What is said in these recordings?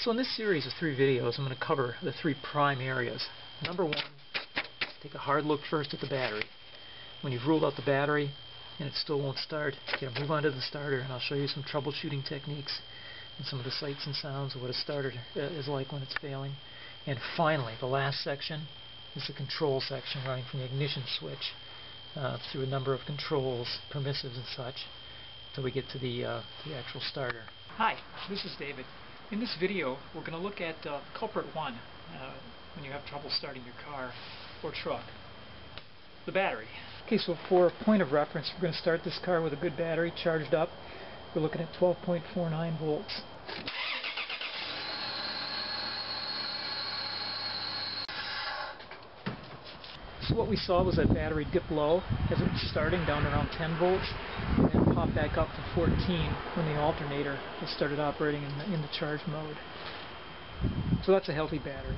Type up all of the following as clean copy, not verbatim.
So in this series of 3 videos, I'm going to cover the 3 prime areas. Number 1, take a hard look first at the battery. When you've ruled out the battery and it still won't start, you gotta move on to the starter, and I'll show you some troubleshooting techniques and some of the sights and sounds of what a starter is like when it's failing. And finally, the last section is the control section, running from the ignition switch through a number of controls, permissives and such, until we get to the actual starter. Hi, this is David. In this video, we're going to look at culprit 1 when you have trouble starting your car or truck. The battery. Okay, so for a point of reference, we're going to start this car with a good battery charged up. We're looking at 12.49 volts. So what we saw was that battery dip low as it was starting, down around 10 volts, and then pop back up to 14 when the alternator was started operating in the charge mode. So that's a healthy battery.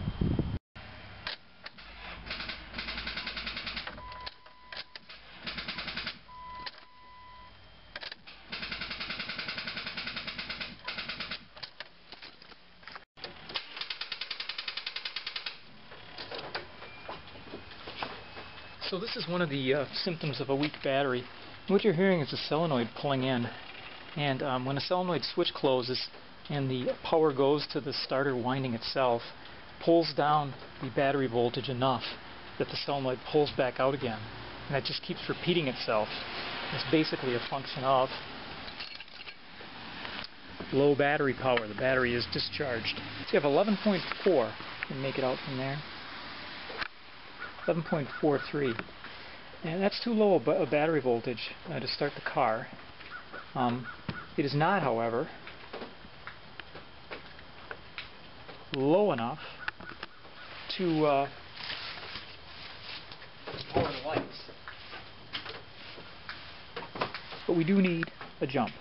So this is one of the symptoms of a weak battery. What you're hearing is a solenoid pulling in, and when a solenoid switch closes and the power goes to the starter winding itself, pulls down the battery voltage enough that the solenoid pulls back out again, and that just keeps repeating itself. It's basically a function of low battery power. The battery is discharged. So you have 11.4. You can make it out from there. 11.43, and that's too low a battery voltage to start the car. It is not, however, low enough to power the lights. But we do need a jump.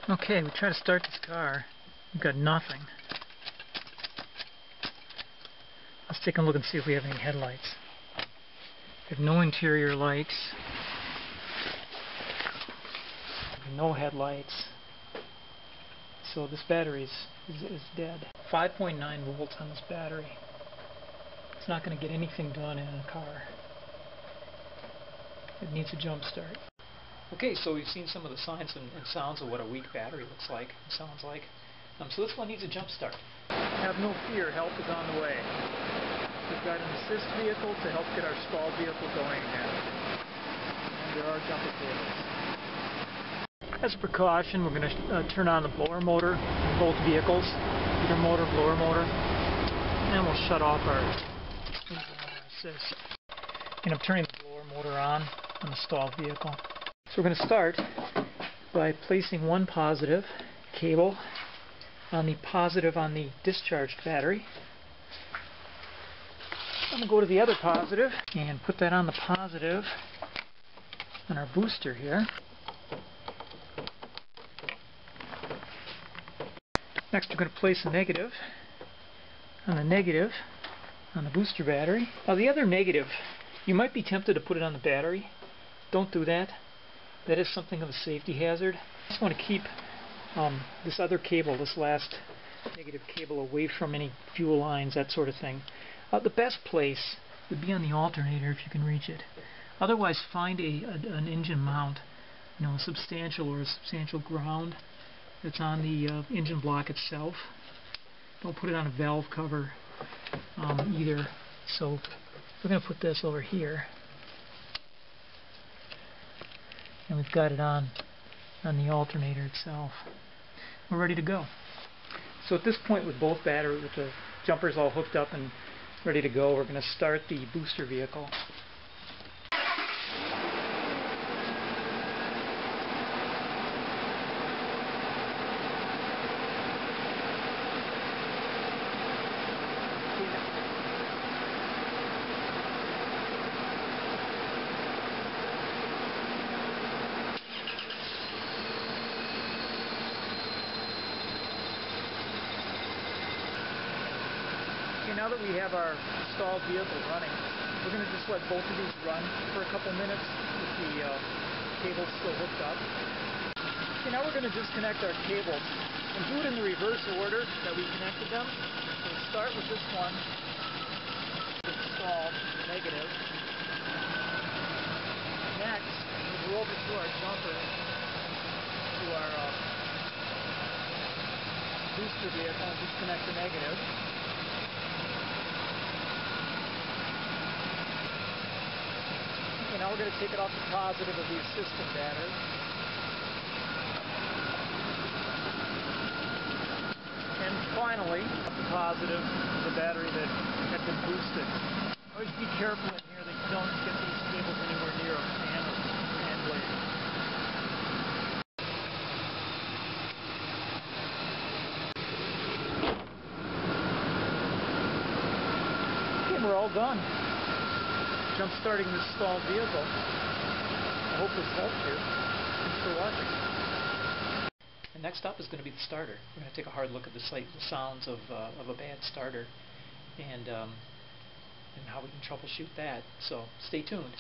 Okay, we try to start this car. We've got nothing. Let's take a look and see if we have any headlights. We have no interior lights, no headlights, so this battery is dead. 5.9 volts on this battery. It's not going to get anything done in a car. It needs a jump start. Okay, so we've seen some of the signs and sounds of what a weak battery looks like and sounds like. So this one needs a jump start. Have no fear, help is on the way. We've got an assist vehicle to help get our stalled vehicle going again. And there are jumper cables. As a precaution, we're going to turn on the blower motor in both vehicles, heater motor, blower motor, and we'll shut off our assist. And I'm turning the blower motor on the stalled vehicle. So we're going to start by placing one positive cable on the positive on the discharged battery. I'm going to go to the other positive and put that on the positive on our booster here. Next we're going to place a negative on the booster battery. Now the other negative, you might be tempted to put it on the battery. Don't do that. That is something of a safety hazard. I just want to keep this other cable, this last negative cable, away from any fuel lines, that sort of thing. The best place would be on the alternator if you can reach it. Otherwise, find an engine mount, a substantial ground that's on the engine block itself. Don't put it on a valve cover either. So we're going to put this over here, and we've got it on the alternator itself. We're ready to go. So at this point, with both batteries, with the jumpers all hooked up and ready to go, we're going to start the booster vehicle. Okay, now that we have our stalled vehicle running, we're going to just let both of these run for a couple minutes with the cables still hooked up. Okay, now we're going to disconnect our cable And do it in the reverse order that we connected them. So we start with this one, install negative. Next, we go over to our jumper, to our booster vehicle, and disconnect the negative. And now we're going to take it off the positive of the assistant battery. And finally, the positive of the battery that had been boosted. Always be careful in here that you don't get these cables anywhere near a fan or fan blade. Okay, we're all done. Jump starting this stalled vehicle. I hope this helped you. Thanks for watching. And next up is going to be the starter. We're going to take a hard look at the sounds of a bad starter and how we can troubleshoot that. So stay tuned.